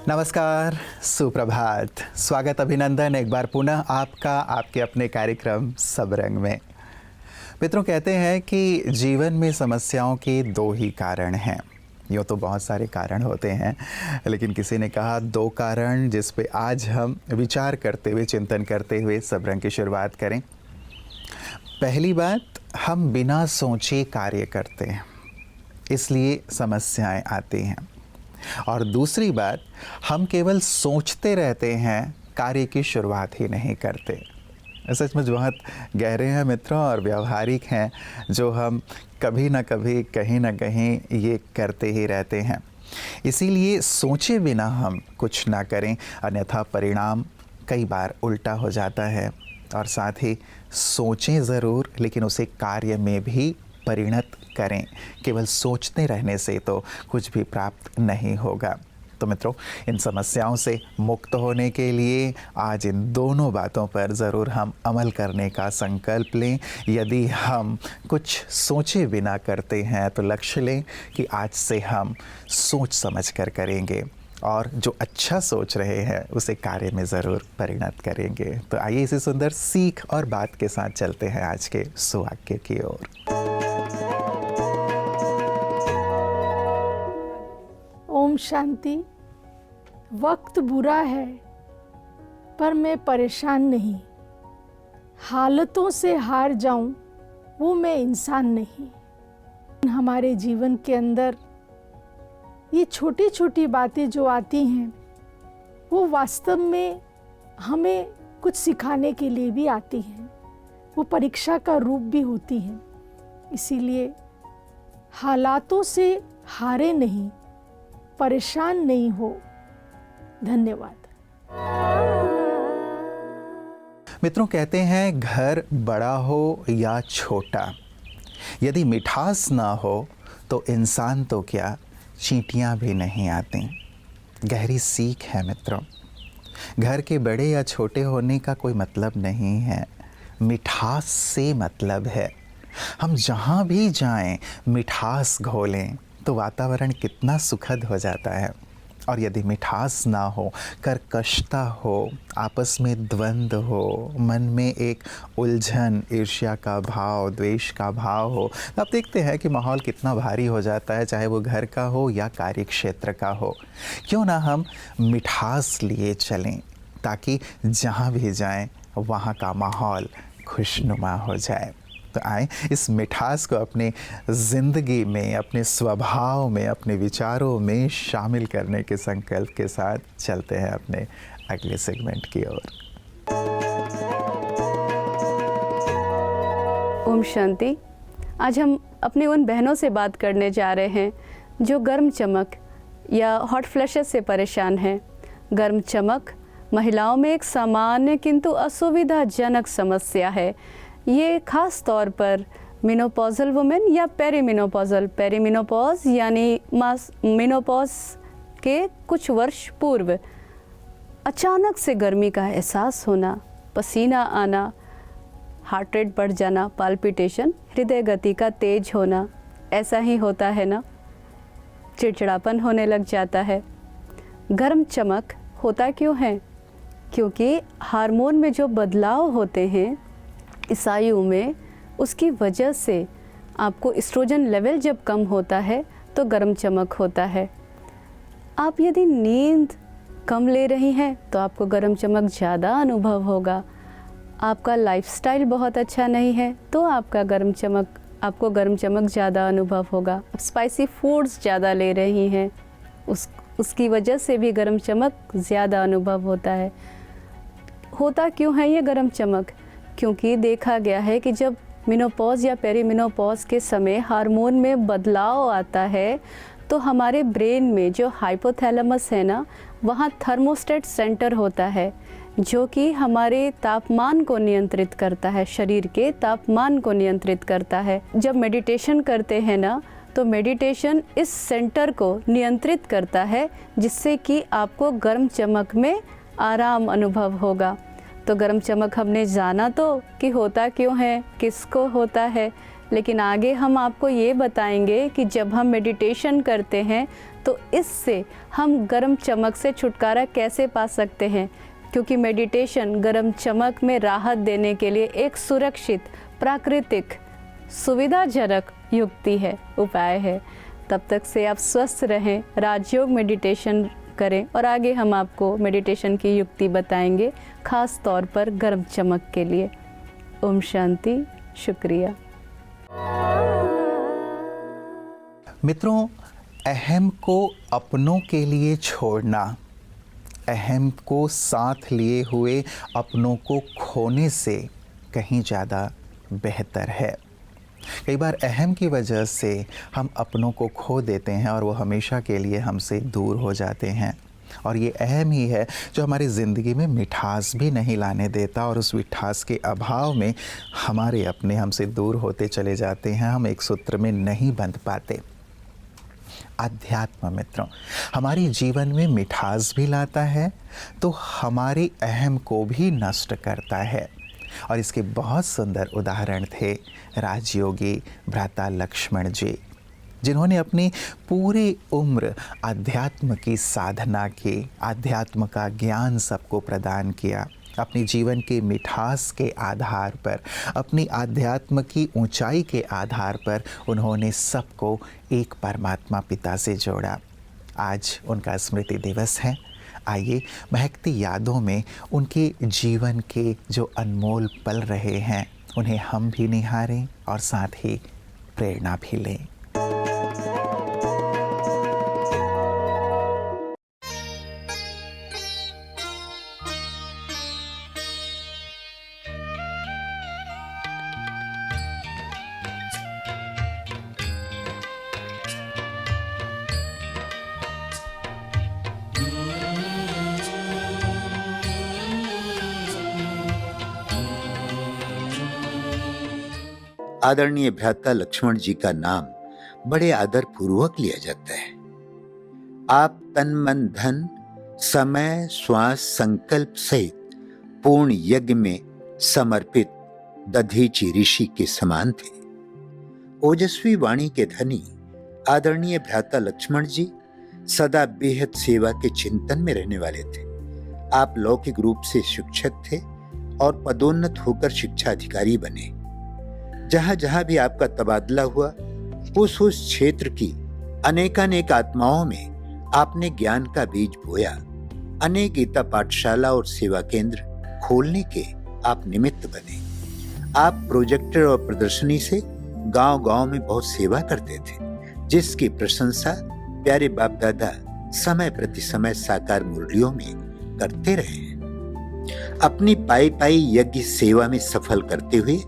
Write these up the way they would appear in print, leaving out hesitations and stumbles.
नमस्कार, सुप्रभात, स्वागत अभिनंदन एक बार पुनः आपका आपके अपने कार्यक्रम सब रंग में। मित्रों, कहते हैं कि जीवन में समस्याओं के दो ही कारण हैं। यूँ तो बहुत सारे कारण होते हैं, लेकिन किसी ने कहा दो कारण जिस पे आज हम विचार करते हुए, चिंतन करते हुए सब रंग की शुरुआत करें। पहली बात, हम बिना सोचे कार्य करते हैं, इसलिए समस्याएं आती हैं। और दूसरी बात, हम केवल सोचते रहते हैं, कार्य की शुरुआत ही नहीं करते। सचमुच बहुत गहरे हैं मित्रों और व्यावहारिक हैं, जो हम कभी ना कभी कहीं ना कहीं ये करते ही रहते हैं। इसीलिए सोचे बिना हम कुछ ना करें, अन्यथा परिणाम कई बार उल्टा हो जाता है। और साथ ही सोचें ज़रूर, लेकिन उसे कार्य में भी परिणत करें। केवल सोचते रहने से तो कुछ भी प्राप्त नहीं होगा। तो मित्रों, इन समस्याओं से मुक्त होने के लिए आज इन दोनों बातों पर ज़रूर हम अमल करने का संकल्प लें। यदि हम कुछ सोचे बिना करते हैं तो लक्ष्य लें कि आज से हम सोच समझ कर करेंगे और जो अच्छा सोच रहे हैं उसे कार्य में ज़रूर परिणत करेंगे। तो आइए इसी सुंदर सीख और बात के साथ चलते हैं आज के सुवाक्य की ओर। ओम शांति। वक्त बुरा है पर मैं परेशान नहीं। हालतों से हार जाऊं वो मैं इंसान नहीं। हमारे जीवन के अंदर ये छोटी छोटी बातें जो आती हैं वो वास्तव में हमें कुछ सिखाने के लिए भी आती हैं। वो परीक्षा का रूप भी होती हैं। इसीलिए हालातों से हारे नहीं, परेशान नहीं हो। धन्यवाद। मित्रों, कहते हैं घर बड़ा हो या छोटा, यदि मिठास ना हो तो इंसान तो क्या, चींटियां भी नहीं आती। गहरी सीख है मित्रों। घर के बड़े या छोटे होने का कोई मतलब नहीं है, मिठास से मतलब है। हम जहाँ भी जाएं मिठास घोलें तो वातावरण कितना सुखद हो जाता है। और यदि मिठास ना हो, कर्कशता हो, आपस में द्वंद्व हो, मन में एक उलझन, ईर्ष्या का भाव, द्वेष का भाव हो, तो आप देखते हैं कि माहौल कितना भारी हो जाता है, चाहे वो घर का हो या कार्य क्षेत्र का हो। क्यों ना हम मिठास लिए चलें, ताकि जहाँ भी जाएं वहाँ का माहौल खुशनुमा हो जाए। तो आए इस मिठास को अपने ज़िंदगी में, अपने स्वभाव में, अपने विचारों में शामिल करने के संकल्प के साथ चलते हैं अपने अगले सेगमेंट की ओर। ओम शांति। आज हम अपनी उन बहनों से बात करने जा रहे हैं जो गर्म चमक या हॉट फ्लैशेस से परेशान हैं। गर्म चमक महिलाओं में एक सामान्य किंतु असुविधाजनक समस्या है। ये खास तौर पर मिनोपॉजल वुमेन या पेरीमिनोपॉज यानी मिनोपॉज के कुछ वर्ष पूर्व अचानक से गर्मी का एहसास होना, पसीना आना, हार्ट रेट बढ़ जाना, पाल्पिटेशन, हृदय गति का तेज होना, ऐसा ही होता है ना। चिड़चिड़ापन होने लग जाता है। गर्म चमक होता क्यों है? क्योंकि हार्मोन में जो बदलाव होते हैं इस आयु में, उसकी वजह से आपको एस्ट्रोजन लेवल जब कम होता है तो गर्म चमक होता है। आप यदि नींद कम ले रही हैं तो आपको गर्म चमक ज़्यादा अनुभव होगा। आपका लाइफस्टाइल बहुत अच्छा नहीं है तो आपको गर्म चमक ज़्यादा अनुभव होगा। आप स्पाइसी फूड्स ज़्यादा ले रही हैं, उसकी वजह से भी गर्म चमक ज़्यादा अनुभव होता है। होता क्यों है ये गर्म चमक? क्योंकि देखा गया है कि जब मिनोपॉज या पेरीमिनोपॉज के समय हार्मोन में बदलाव आता है तो हमारे ब्रेन में जो हाइपोथैलेमस है ना, वहाँ थर्मोस्टेट सेंटर होता है जो कि हमारे तापमान को नियंत्रित करता है, शरीर के तापमान को नियंत्रित करता है। जब मेडिटेशन करते हैं ना तो मेडिटेशन इस सेंटर को नियंत्रित करता है, जिससे कि आपको गर्म चमक में आराम अनुभव होगा। तो गर्म चमक हमने जाना तो कि होता क्यों है, किसको होता है, लेकिन आगे हम आपको ये बताएंगे कि जब हम मेडिटेशन करते हैं तो इससे हम गर्म चमक से छुटकारा कैसे पा सकते हैं? क्योंकि मेडिटेशन गर्म चमक में राहत देने के लिए एक सुरक्षित, प्राकृतिक, सुविधाजनक युक्ति है, उपाय है। तब तक से आप स्वस्थ रहें, राजयोग मेडिटेशन करें और आगे हम आपको मेडिटेशन की युक्ति बताएंगे, खास तौर पर गर्म चमक के लिए। ओम शांति, शुक्रिया। मित्रों, अहम को अपनों के लिए छोड़ना अहम को साथ लिए हुए अपनों को खोने से कहीं ज़्यादा बेहतर है। कई बार अहम की वजह से हम अपनों को खो देते हैं और वो हमेशा के लिए हमसे दूर हो जाते हैं। और ये अहम ही है जो हमारी ज़िंदगी में मिठास भी नहीं लाने देता, और उस मिठास के अभाव में हमारे अपने हमसे दूर होते चले जाते हैं, हम एक सूत्र में नहीं बंध पाते। अध्यात्म मित्रों हमारी जीवन में मिठास भी लाता है तो हमारे अहम को भी नष्ट करता है। और इसके बहुत सुंदर उदाहरण थे राजयोगी भ्राता लक्ष्मण जी, जिन्होंने अपनी पूरी उम्र अध्यात्म की साधना की, अध्यात्म का ज्ञान सबको प्रदान किया। अपनी जीवन के मिठास के आधार पर, अपनी अध्यात्म की ऊंचाई के आधार पर उन्होंने सबको एक परमात्मा पिता से जोड़ा। आज उनका स्मृति दिवस है। आइए महकती यादों में उनके जीवन के जो अनमोल पल रहे हैं उन्हें हम भी निहारें और साथ ही प्रेरणा भी लें। आदरणीय भ्राता लक्ष्मण जी का नाम बड़े आदर पूर्वक लिया जाता है। आप तन मन धन समय श्वास संकल्प सहित पूर्ण यज्ञ में समर्पित दधीचि ऋषि के समान थे। ओजस्वी वाणी के धनी आदरणीय भ्राता लक्ष्मण जी सदा बेहद सेवा के चिंतन में रहने वाले थे। आप लौकिक रूप से शिक्षक थे और पदोन्नत होकर शिक्षा अधिकारी बने। जहां जहां भी आपका तबादला हुआ उस क्षेत्र की अनेकानेक आत्माओं में आपने ज्ञान का बीज बोया। अनेक गीता पाठशाला और सेवा केंद्र खोलने के आप निमित्त बने। आप प्रोजेक्टर और प्रदर्शनी से गांव-गांव में बहुत सेवा करते थे, जिसकी प्रशंसा प्यारे बाप दादा समय प्रति समय साकार मुरलियों में करते रहे। अपनी पाई पाई यज्ञ सेवा में सफल करते हुए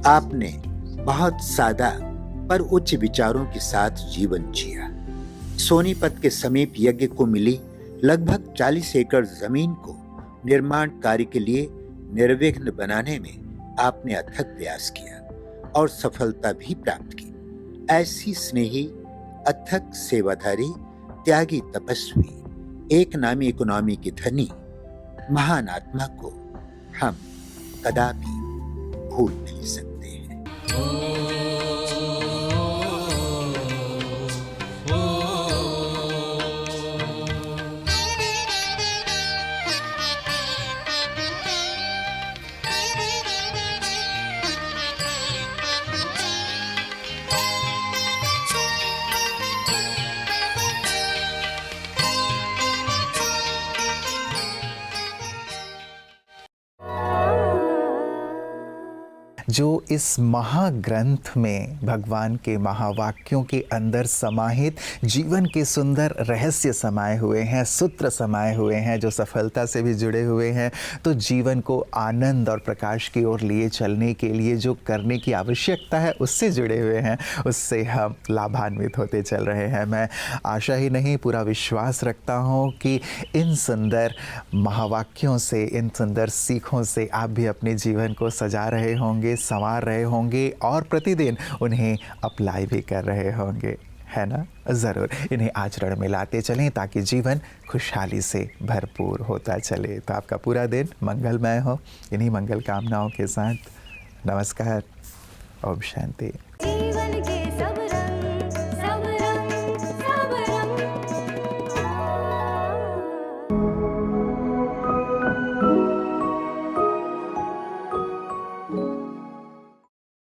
आपने बहुत सादा पर उच्च विचारों के साथ जीवन जिया। सोनीपत के समीप यज्ञ को मिली लगभग 40 एकड़ जमीन को निर्माण कार्य के लिए निर्विघ्न बनाने में आपने अथक प्रयास किया और सफलता भी प्राप्त की। ऐसी स्नेही, अथक सेवाधारी, त्यागी, तपस्वी, एक नामी इकोनॉमी की धनी महान आत्मा को हम कदापि भूल नहीं सकते। जो इस महाग्रंथ में भगवान के महावाक्यों के अंदर समाहित जीवन के सुंदर रहस्य समाये हुए हैं, सूत्र समाये हुए हैं, जो सफलता से भी जुड़े हुए हैं, तो जीवन को आनंद और प्रकाश की ओर लिए चलने के लिए जो करने की आवश्यकता है उससे जुड़े हुए हैं, उससे हम लाभान्वित होते चल रहे हैं। मैं आशा ही नहीं पूरा विश्वास रखता हूँ कि इन सुंदर महावाक्यों से, इन सुंदर सीखों से आप भी अपने जीवन को सजा रहे होंगे, संवार रहे होंगे और प्रतिदिन उन्हें अप्लाई भी कर रहे होंगे, है ना? ज़रूर इन्हें आचरण में लाते चलें ताकि जीवन खुशहाली से भरपूर होता चले। तो आपका पूरा दिन मंगलमय हो। इन्हीं मंगल कामनाओं के साथ नमस्कार। ओम शांति।